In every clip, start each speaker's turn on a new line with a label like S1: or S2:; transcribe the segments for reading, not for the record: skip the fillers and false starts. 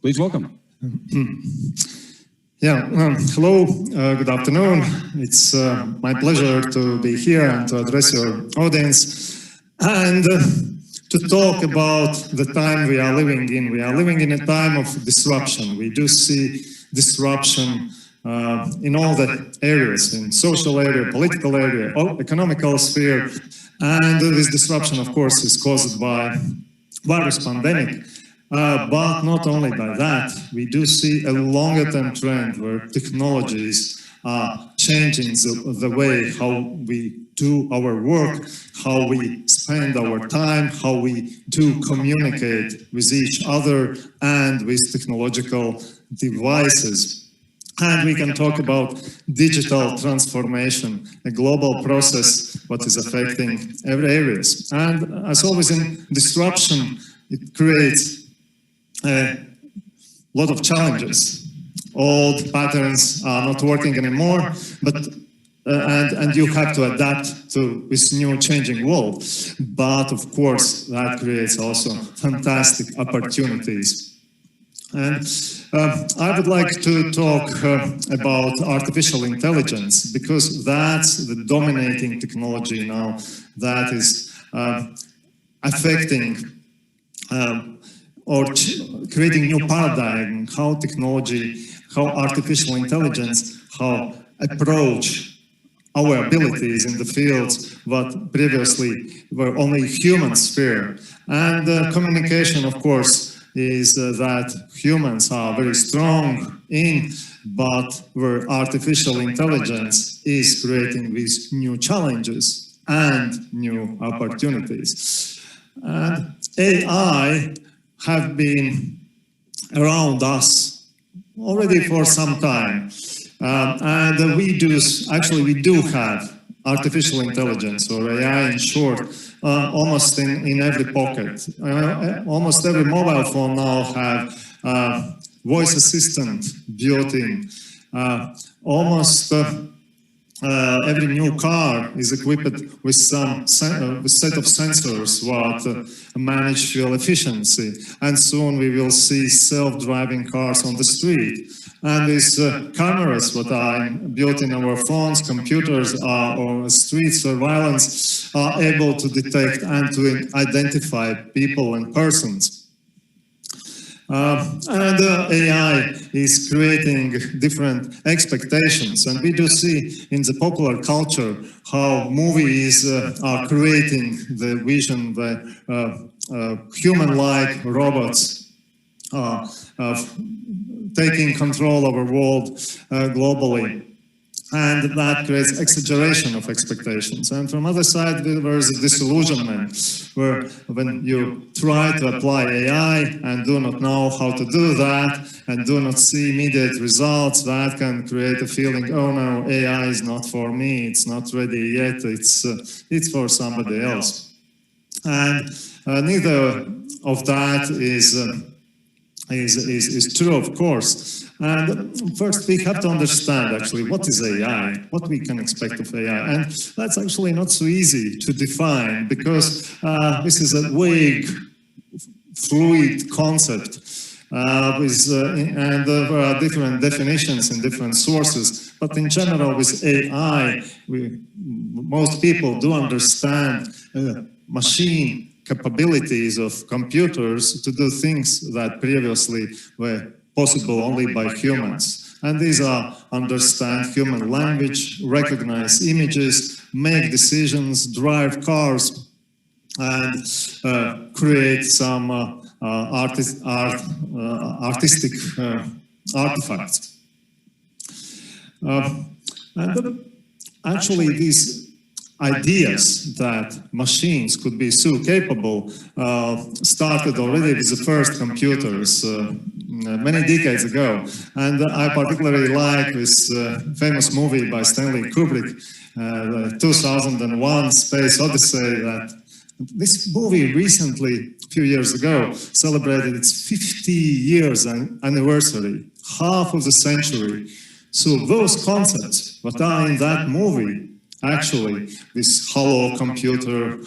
S1: Please welcome.
S2: Hello, good afternoon. It's my pleasure to be here and to address your audience and to talk about the time we are living in. We are living in a time of disruption. We do see disruption in all the areas, in social area, political area, economical sphere. And this disruption, of course, is caused by virus pandemic. But not only by that, we do see a longer-term trend where technologies are changing the way how we do our work, how we spend our time, how we do communicate with each other and with technological devices. And we can talk about digital transformation, a global process what is affecting every areas. And as always in disruption, it creates a lot of challenges. Old patterns are not working anymore, but and you have to adapt to this new changing world. But of course, that creates also fantastic opportunities. And I would like to talk about artificial intelligence, because that's the dominating technology now that is affecting or creating new paradigm, how technology, how artificial intelligence, how approach our abilities in the fields what previously were only human sphere. And communication, of course, is that humans are very strong in, but where artificial intelligence is creating these new challenges and new opportunities. And AI have been around us already for some time. And we do have artificial intelligence, or AI in short, almost in every pocket. Almost every mobile phone now have voice assistant built in. Almost every new car is equipped with some set of sensors what manage fuel efficiency, and soon we will see self-driving cars on the street. And these cameras what are built in our phones, computers, or street surveillance are able to detect and to identify people and persons. And AI is creating different expectations, and we do see in the popular culture how movies are creating the vision that human-like robots taking control of our world globally. And that creates exaggeration of expectations. And from other side, there is a disillusionment, where when you try to apply AI and do not know how to do that, and do not see immediate results, that can create a feeling, oh no, AI is not for me, it's not ready yet, it's for somebody else. And neither of that is true, of course. And first, we have to understand actually what is AI, what we can expect of AI. And that's actually not so easy to define, because this is a vague, fluid concept. And there are different definitions in different sources. But in general, with AI, most people do understand machine capabilities of computers to do things that previously were possible only by humans. And these are understand human language, recognize images, make decisions, drive cars, and create some artistic artifacts. And actually, these ideas that machines could be so capable started already with the first computers many decades ago. And I particularly like this famous movie by Stanley Kubrick, 2001 Space Odyssey. That this movie recently, a few years ago, celebrated its 50 years anniversary, half of the century. So those concepts that are in that movie, actually, this hollow computer,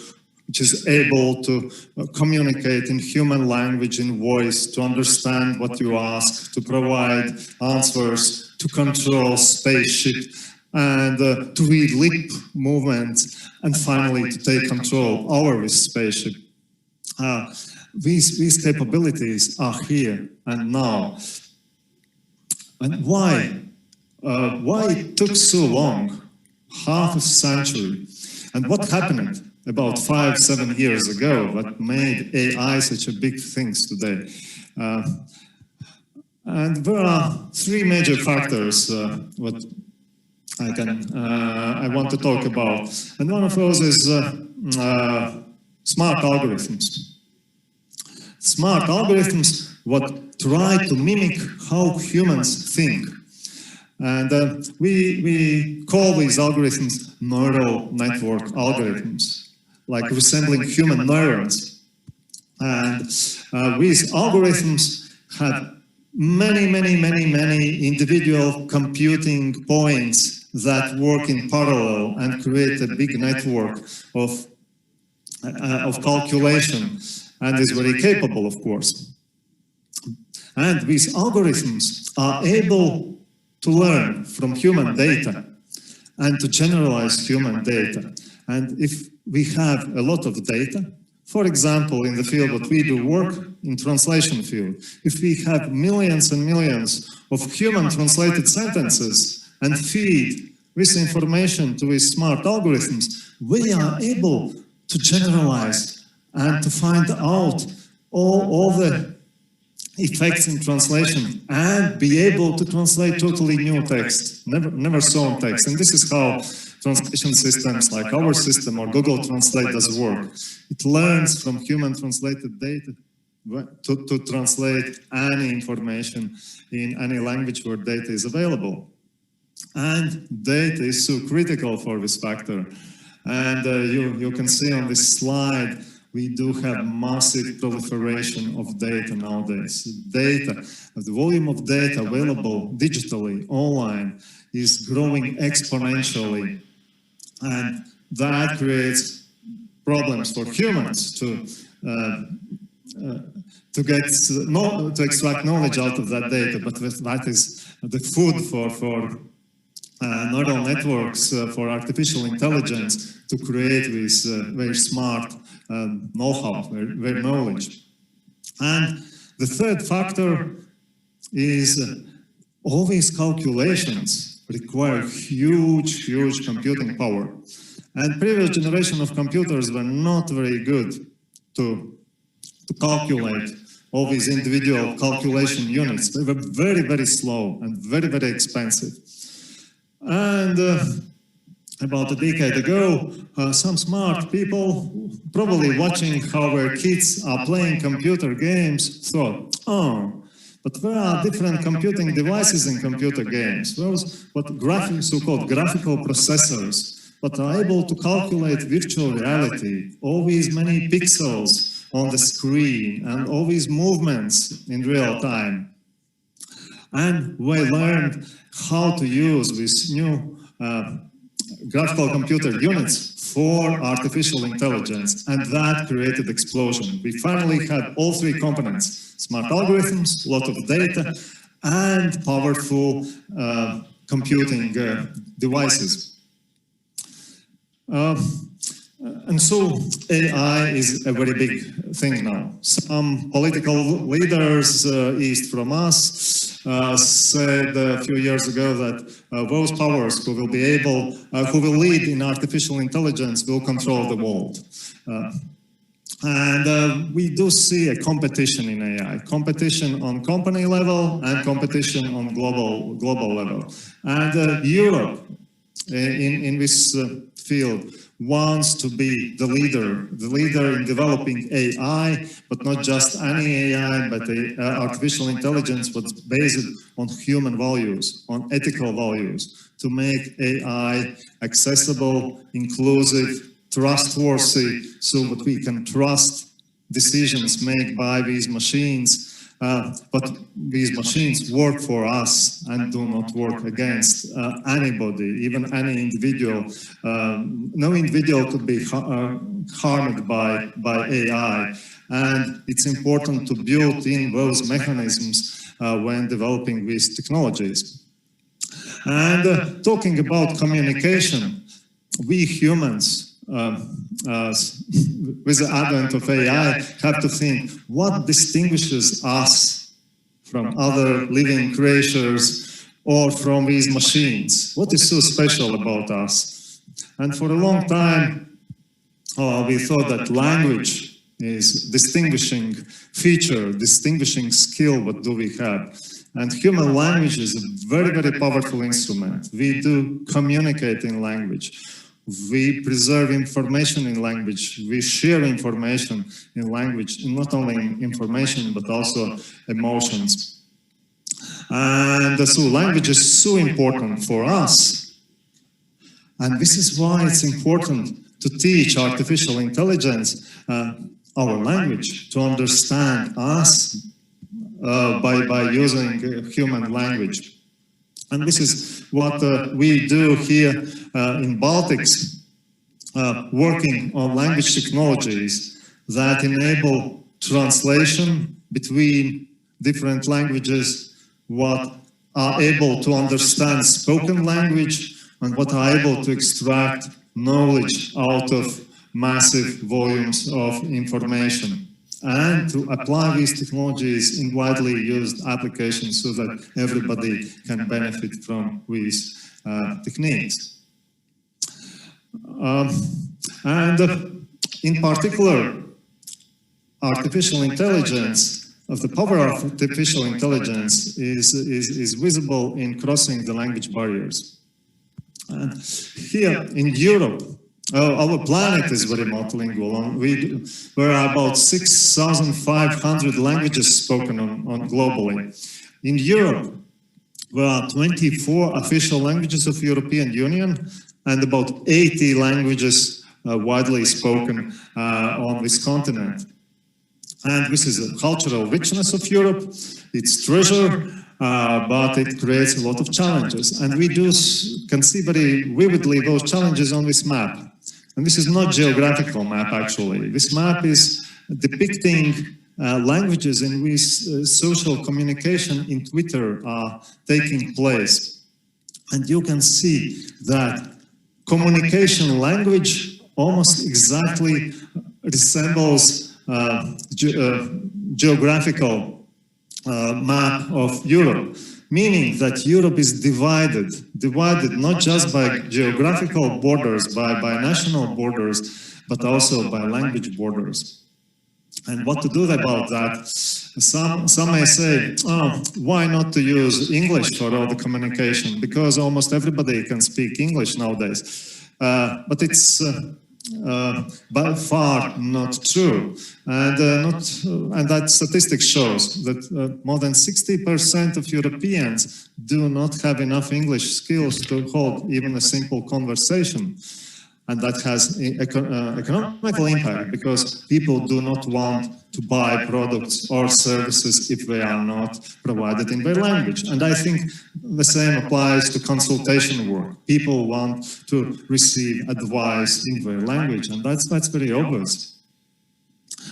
S2: which is able to communicate in human language, in voice, to understand what you ask, to provide answers, to control spaceship, and to read lip movements, and finally to take control over this spaceship. These capabilities are here and now. And why? Why it took so long, half a century? And what happened about 5-7 years ago that made AI such a big thing today? And there are three major factors what I want to talk about. And one of those is smart algorithms. Smart algorithms what try to mimic how humans think. And we call these algorithms neural network algorithms, like resembling human neurons. And these algorithms have many individual computing points that work in parallel and create a big network of calculation, and is very capable, of course. And these algorithms are able to learn from human data and to generalize human data. And if we have a lot of data, for example, in the field that we do work, in translation field, if we have millions and millions of human translated sentences and feed this information to these smart algorithms, we are able to generalize and to find out all the effects in translation and be able to translate totally new text, never saw text. And this is how translation systems like our system or Google Translate does work. It learns from human translated data to translate any information in any language where data is available. And data is so critical for this factor. And you can see on this slide, we do have massive proliferation of data nowadays. Data, the volume of data available digitally, online, is growing exponentially. And that creates problems for humans to extract knowledge out of that data. But that is the food for neural networks, for artificial intelligence, to create this very smart know-how, their knowledge. And the third factor is all these calculations require huge computing power. And previous generation of computers were not very good to calculate all these individual calculation units. They were very slow and very expensive. And about a decade ago, some smart people, probably watching how their kids are playing computer games, thought, oh, but there are different computing devices in computer games. Those so-called graphical processors, but are able to calculate virtual reality, all these many pixels on the screen, and all these movements in real time. And we learned how to use these new graphical computer units for artificial intelligence, and that created explosion. We finally had all three components: smart algorithms, a lot of data, and powerful computing devices. And so AI is a very big thing now. Some political leaders east from us said a few years ago that those powers who will lead in artificial intelligence will control the world. And we do see a competition in AI, competition on company level and competition on global level. And Europe in this field wants to be the leader in developing AI, but not just any AI, but artificial intelligence that's based on human values, on ethical values, to make AI accessible, inclusive, trustworthy, so that we can trust decisions made by these machines but these machines work for us and do not work against anybody, even any individual. No individual could be harmed by AI, and it's important to build in those mechanisms when developing these technologies. And talking about communication, we humans, with the advent of AI, have to think what distinguishes us from other living creatures or from these machines. What is so special about us? And for a long time, we thought that language is distinguishing feature, distinguishing skill. What do we have? And human language is a very, very powerful instrument. We do communicate in language. We preserve information in language. We share information in language, not only information, but also emotions. And so language is so important for us. And this is why it's important to teach artificial intelligence our language, to understand us by using human language. And this is what we do here in Baltics, working on language technologies that enable translation between different languages, what are able to understand spoken language, and what are able to extract knowledge out of massive volumes of information, and to apply these technologies in widely used applications so that everybody can benefit from these techniques. And in particular, artificial intelligence, the power of artificial intelligence is visible in crossing the language barriers. And here in Europe, our planet is very multilingual. There are about 6,500 languages spoken on globally. In Europe, there are 24 official languages of the European Union and about 80 languages widely spoken on this continent. And this is the cultural richness of Europe, its treasure, but it creates a lot of challenges. And we can see very vividly those challenges on this map. And this is not a geographical map, actually. This map is depicting languages in which social communication in Twitter are taking place. And you can see that communication language almost exactly resembles geographical map of Europe, meaning that Europe is divided not just by geographical borders, by national borders, but also by language borders. And what to do about that? Some may say, oh, why not to use English for all the communication? Because almost everybody can speak English nowadays. But it's by far not true. And that statistic shows that more than 60% of Europeans do not have enough English skills to hold even a simple conversation. And that has economical impact because people do not want to buy products or services if they are not provided in their language. And I think the same applies to consultation work. People want to receive advice in their language, and that's very obvious.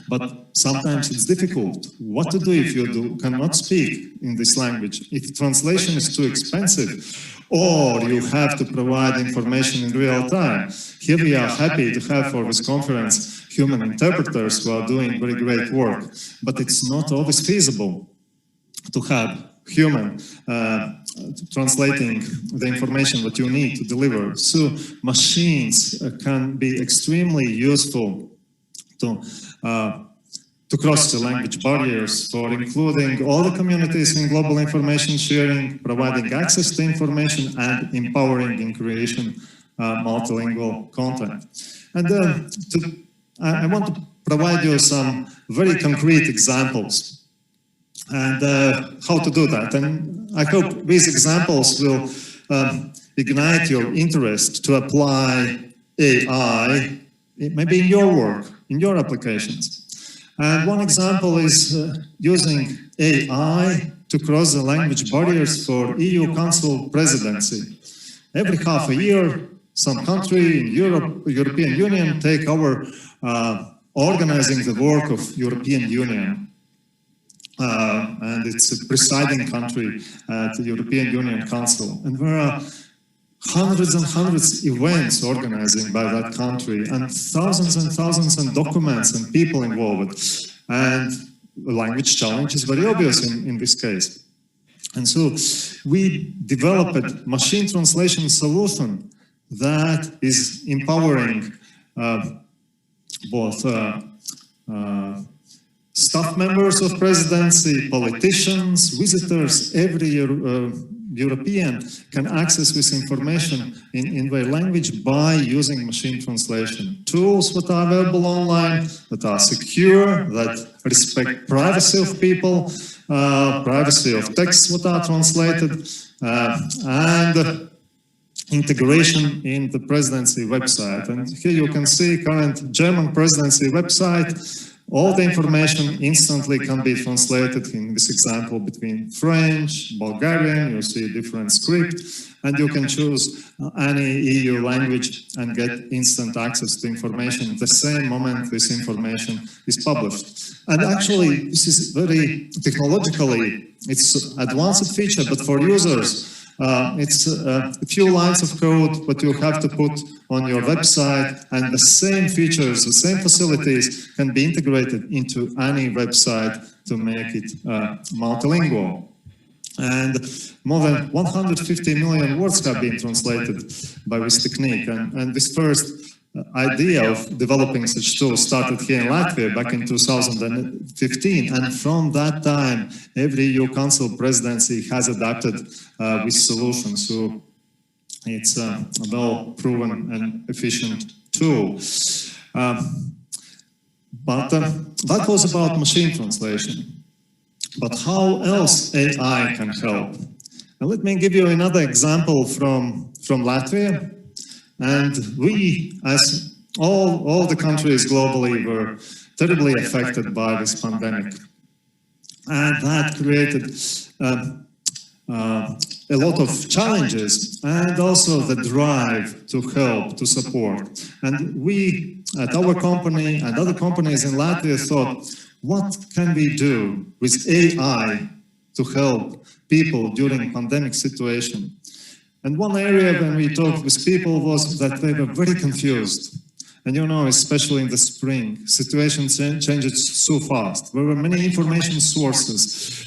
S2: But sometimes it's difficult. What to do if you cannot speak in this language? If translation is too expensive, or you have to provide information in real time. Here we are happy to have for this conference human interpreters who are doing very great work, but it's not always feasible to have human translating the information that you need to deliver. So machines can be extremely useful to cross the language barriers for including all the communities in global information sharing, providing access to information, and empowering in creation multilingual content. And I want to provide you some very concrete examples and how to do that. And I hope these examples will ignite your interest to apply AI, maybe in your work, in your applications. And one example is using AI to cross the language barriers for EU Council presidency. Every half a year, some country in European Union take over organizing the work of European Union. And it's a presiding country at the European Union Council. And there are hundreds and hundreds of events organizing by that country, and thousands of documents and people involved. And the language challenge is very obvious in this case. And so we developed a machine translation solution that is empowering both staff members of presidency, politicians, visitors, every European can access this information in their language by using machine translation. Tools that are available online, that are secure, that respect privacy of people, privacy of texts that are translated, and integration in the presidency website. And here you can see current German presidency website. All the information instantly can be translated in this example between French, Bulgarian, you see different script, and you can choose any EU language and get instant access to information the same moment this information is published. And actually, this is very technologically, it's an advanced feature, but for users, it's a few lines of code that you have to put on your website, and the same features, the same facilities can be integrated into any website to make it multilingual. And more than 150 million words have been translated by this technique. And this first idea of developing such tools started here in Latvia back in 2015, and from that time every EU Council presidency has adapted this solution, so it's a well-proven and efficient tool. But that was about machine translation. But how else AI can help? Now let me give you another example from Latvia. And we, as all the countries globally, were terribly affected by this pandemic. And that created a lot of challenges and also the drive to help, to support. And we, at our company and other companies in Latvia, thought, what can we do with AI to help people during pandemic situation? And one area when we talked with people was that they were very confused. And you know, especially in the spring, situation changes so fast. There were many information sources,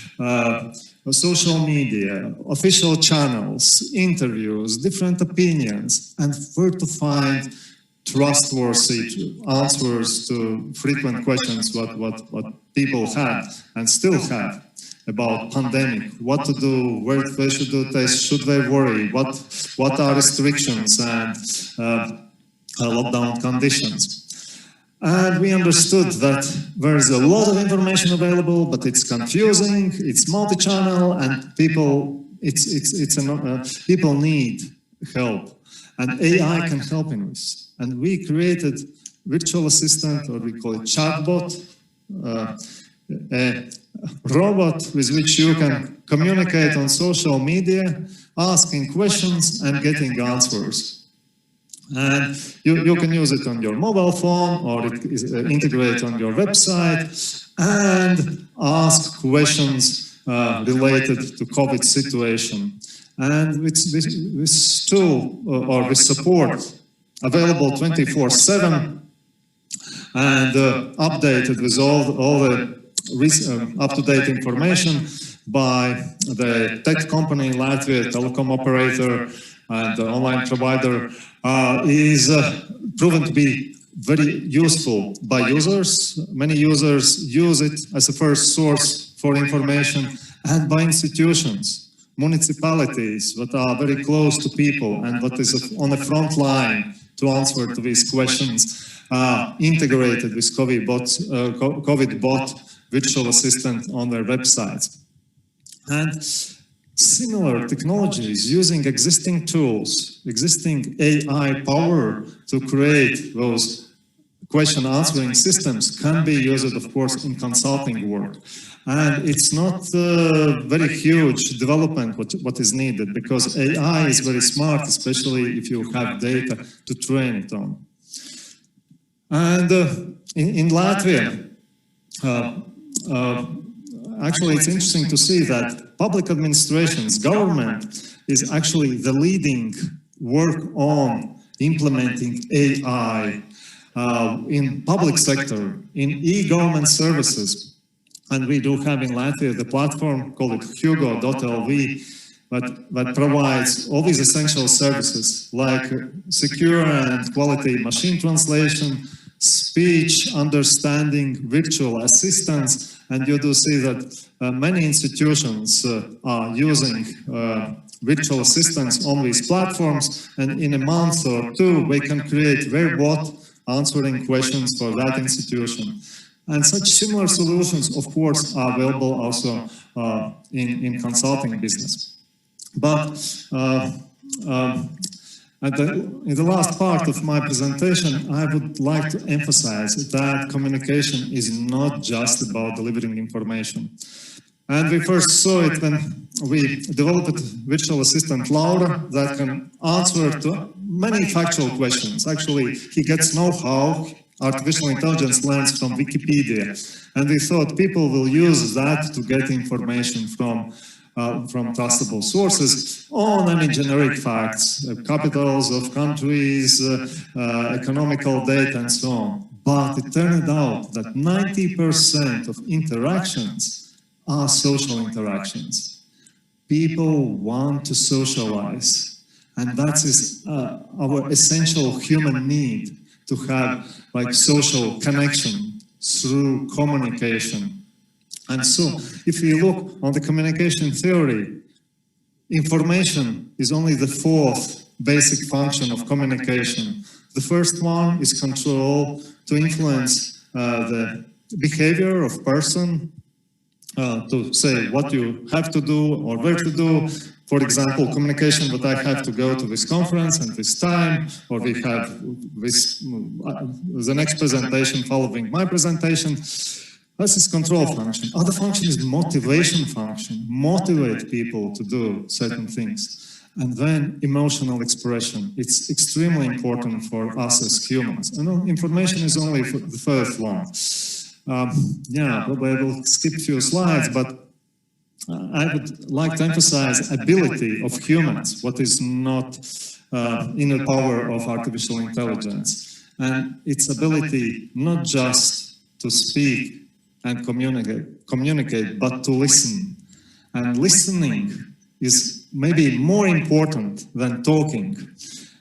S2: social media, official channels, interviews, different opinions, and where to find trustworthy answers to frequent questions what people had and still have about pandemic, what to do, where they should do tests, should they worry, what are restrictions and lockdown conditions. And we understood that there is a lot of information available, but it's confusing, it's multi-channel, and people people need help, and AI can help in this. And we created virtual assistant, or we call it chatbot, a robot with which you can communicate on social media, asking questions and getting answers. And you can use it on your mobile phone, or it is integrate on your website and ask questions related to COVID situation. And with this tool or with support available 24/7 and updated with all the up-to-date information by the tech company in Latvia, telecom operator and the online provider, is proven to be very useful by users. Many users use it as a first source for information, and by institutions, municipalities that are very close to people and what is on the front line to answer to these questions, integrated with COVID bot virtual assistant on their websites. And similar technologies using existing tools, existing AI power to create those question answering systems can be used, of course, in consulting work. And it's not very huge development what is needed, because AI is very smart, especially if you have data to train it on. And in Latvia, actually it's interesting to see that public administrations, government, is actually the leading work on implementing AI in public sector, in e-government services. And we do have in Latvia the platform called Hugo.lv that provides all these essential services like secure and quality machine translation, speech understanding, virtual assistance. And you do see that many institutions are using virtual assistants on these platforms, and in a month or two we can create verbot answering questions for that institution. And such similar solutions, of course, are available also in consulting business. But in the last part of my presentation, I would like to emphasize that communication is not just about delivering information. And we first saw it when we developed virtual assistant Laura that can answer to many factual questions. Actually, he gets know-how. Artificial intelligence learns from Wikipedia, and we thought people will use that to get information from trustable sources on any generic facts, capitals of countries, economical data, and so on. But it turned out that 90% of interactions are social interactions. People want to socialize, and that is our essential human need, to have like social connection through communication. And so if we look on the communication theory, information is only the fourth basic function of communication. The first one is control, to influence the behavior of person, to say what you have to do or where to do. For example, communication that I have to go to this conference and this time, or we have this, the next presentation following my presentation. This is control function. Other function is motivation function, motivate people to do certain things. And then emotional expression. It's extremely important for us as humans. And information is only the first one. Yeah, probably I will skip a few slides, but I would like to emphasize ability of humans, what is not inner power of artificial intelligence. And its ability not just to speak and communicate, but to listen. And listening is maybe more important than talking.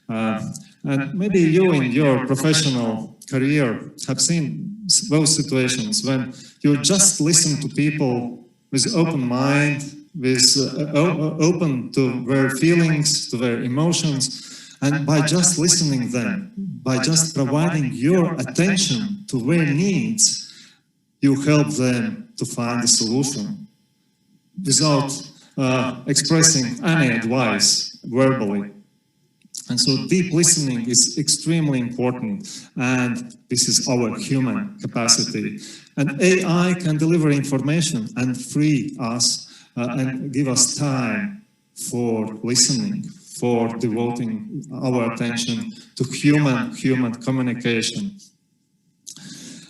S2: And maybe you in your professional career have seen those situations when you just listen to people with open mind, with open to their feelings, to their emotions, and by just listening them, by just providing your attention to their needs, you help them to find a solution without expressing any advice verbally. And so deep listening is extremely important, and this is our human capacity. And AI can deliver information and free us and give us time for listening, for devoting our attention to human communication.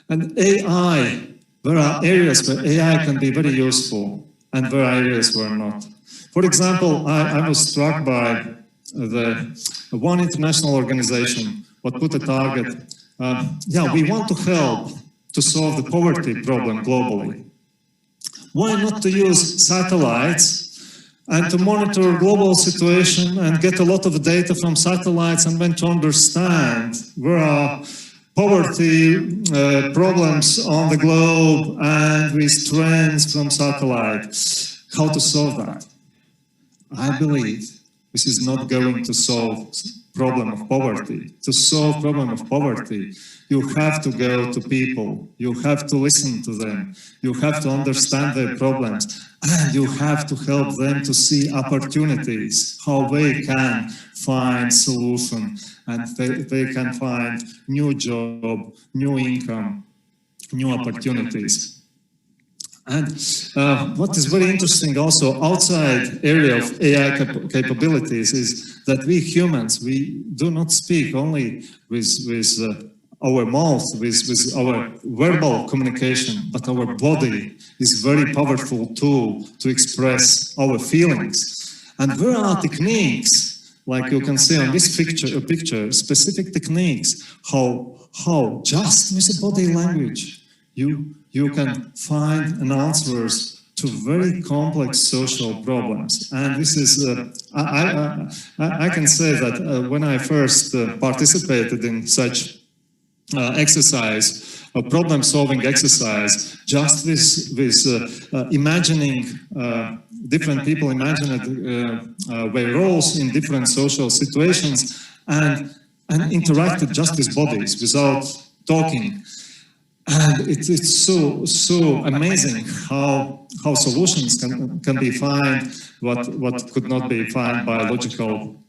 S2: And AI, there are areas where AI can be very useful, and there are areas where not. For example, I was struck by one international organization what put a target. We want to help to solve the poverty problem globally. Why not to use satellites and to monitor global situation and get a lot of data from satellites, and then to understand where are poverty problems on the globe and with trends from satellites, how to solve that. I believe this is not going to solve problem of poverty. To solve problem of poverty, you have to go to people, you have to listen to them, you have to understand their problems, and you have to help them to see opportunities, how they can find solution, and they can find new job, new income, new opportunities. And what is very interesting also outside area of AI capabilities is that we humans, we do not speak only with our mouth, with our verbal communication, but our body is very powerful tool to express our feelings. And there are techniques, like you can see on this picture, specific techniques, how just with the body language, you can find an answers to very complex social problems. And this is, I can say that when I first participated in such exercise, a problem-solving exercise, just with imagining different people imagined their roles in different social situations and interacted just with bodies without talking. And it's so amazing how solutions can be found what could not be found by logical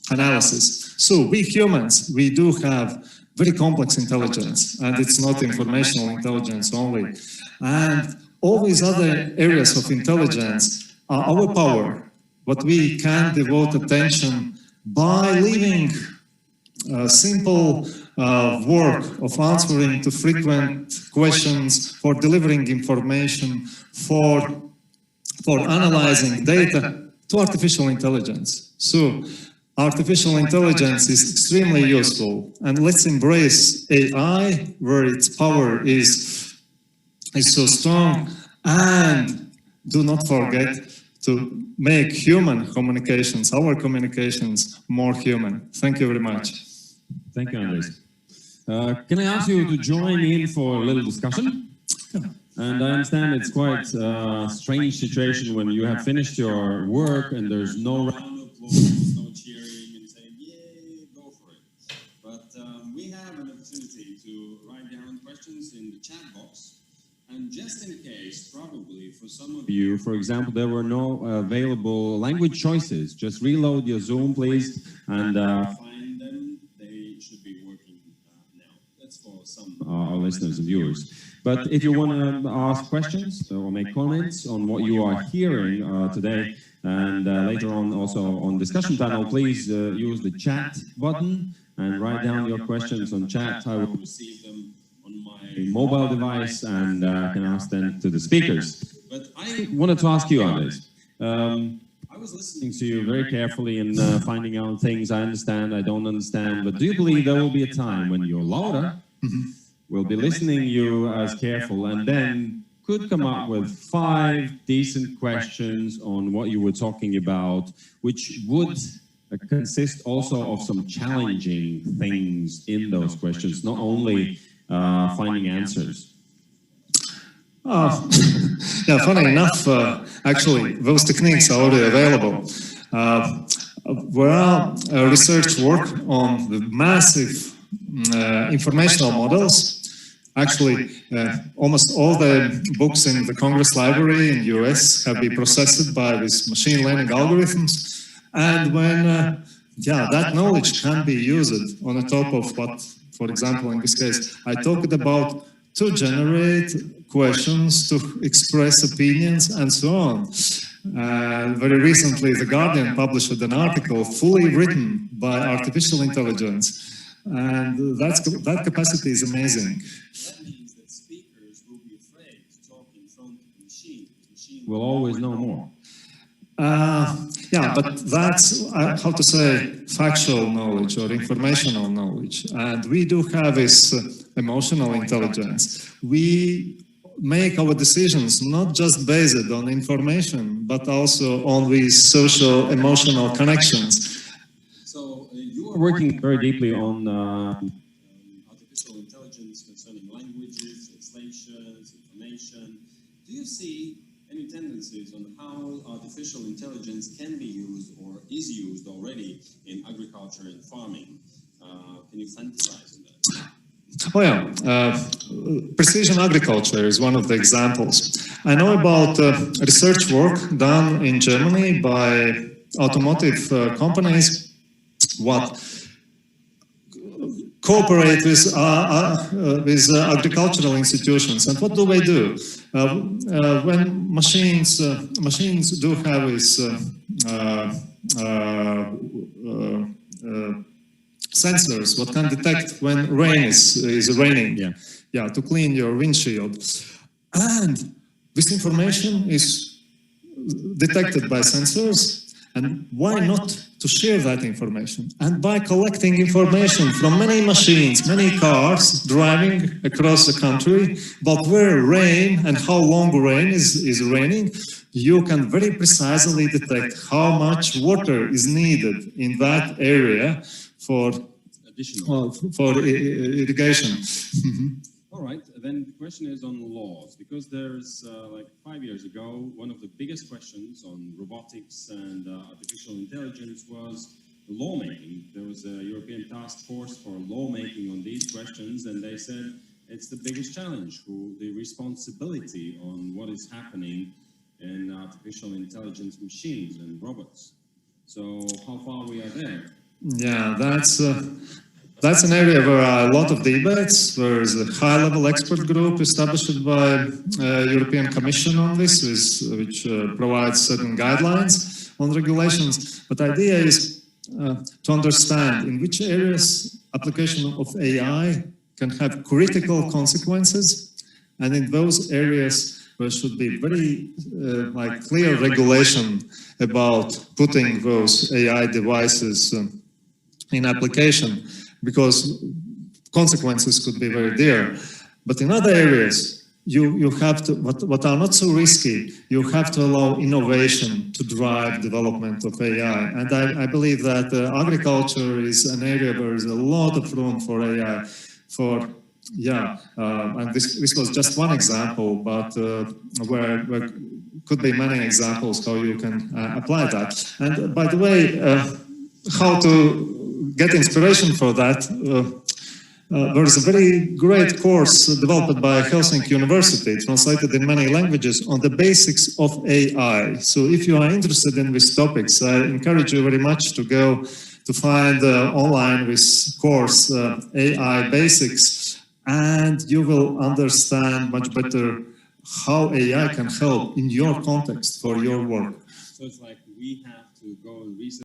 S2: analysis. So we humans, we do have very complex intelligence, and it's not informational intelligence only. And all these other areas of intelligence are our power, what we can devote attention by living simple work of answering to frequent questions, for delivering information, for analyzing data to artificial intelligence. So artificial intelligence is extremely useful, and let's embrace AI where its power is so strong, and do not forget to make human communications, our communications, more human. Thank you very much.
S1: Thank you, Andres. Can I ask you to join in for a little discussion? And I understand it's quite a strange situation when you have finished your work and there's no round of applause, no cheering and saying, yay, go for it. But we have an opportunity to write down questions in the chat box. And just in case, probably for some of you, for example, there were no available language choices, just reload your Zoom, please, and find them. They should be working now. That's for some our listeners and viewers. But if you want to ask questions or make comments on what you are hearing today, and later on also on discussion panel, please use the chat button and write down your questions on chat. I will receive them on my mobile device and can ask them to the speakers. But I wanted to ask you, Andres. I was listening to you very carefully and finding out things I understand, I don't understand. But do you believe there will be a time when your Laura will be listening to you as careful and then could come up with 5 decent questions on what you were talking about, which would consist also of some challenging things in those questions, not only finding answers?
S2: Yeah, funny enough, actually, those techniques are already available. There are research work on the massive informational models. Actually, almost all the books in the Congress Library in the US have been processed by these machine learning algorithms. And when, that knowledge can be used on the top of what, for example, in this case, I talked about to generate questions, to express opinions, and so on. Very recently, The Guardian published an article fully written by artificial intelligence. And that capacity is amazing.
S1: That means that speakers will be afraid to talk in front of the machine. The machine will always know more.
S2: Yeah, but that's, how to say, factual knowledge or informational knowledge. And we do have this emotional intelligence. We make our decisions not just based on information, but also on these social, emotional connections.
S1: So you are working very deeply on artificial intelligence concerning languages, translations, information. Do you see any tendencies on how artificial intelligence can be used or is used already in agriculture and farming? Can you fantasize on that?
S2: Oh yeah, precision agriculture is one of the examples. I know about research work done in Germany by automotive companies what cooperate with agricultural institutions. And what do they do? When machines do have this sensors, what can detect when rain is raining, to clean your windshield. And this information is detected by sensors, and why not to share that information? And by collecting information from many machines, many cars driving across the country about where rain and how long rain is raining, you can very precisely detect how much water is needed in that area for irrigation.
S1: All right, then the question is on laws, because there's like 5 years ago, one of the biggest questions on robotics and artificial intelligence was lawmaking. There was a European task force for lawmaking on these questions, and they said it's the biggest challenge, the responsibility on what is happening in artificial intelligence machines and robots. So how far we are there?
S2: Yeah, that's an area where are a lot of debates. There is a high-level expert group established by European Commission on this, which provides certain guidelines on regulations. But the idea is to understand in which areas application of AI can have critical consequences, and in those areas there should be very clear regulation about putting those AI devices in application, because consequences could be very dear. But in other areas, you have to, what are not so risky, you have to allow innovation to drive development of AI. And I believe that agriculture is an area where there is a lot of room for AI. And this was just one example, but where could be many examples how you can apply that. And by the way, how to get inspiration for that, there is a very great course developed by Helsinki University, translated in many languages, on the basics of AI. So if you are interested in these topics, I encourage you very much to go to find online this course, AI Basics, and you will understand much better how AI can help in your context for your work.
S1: So it's like we have to go and research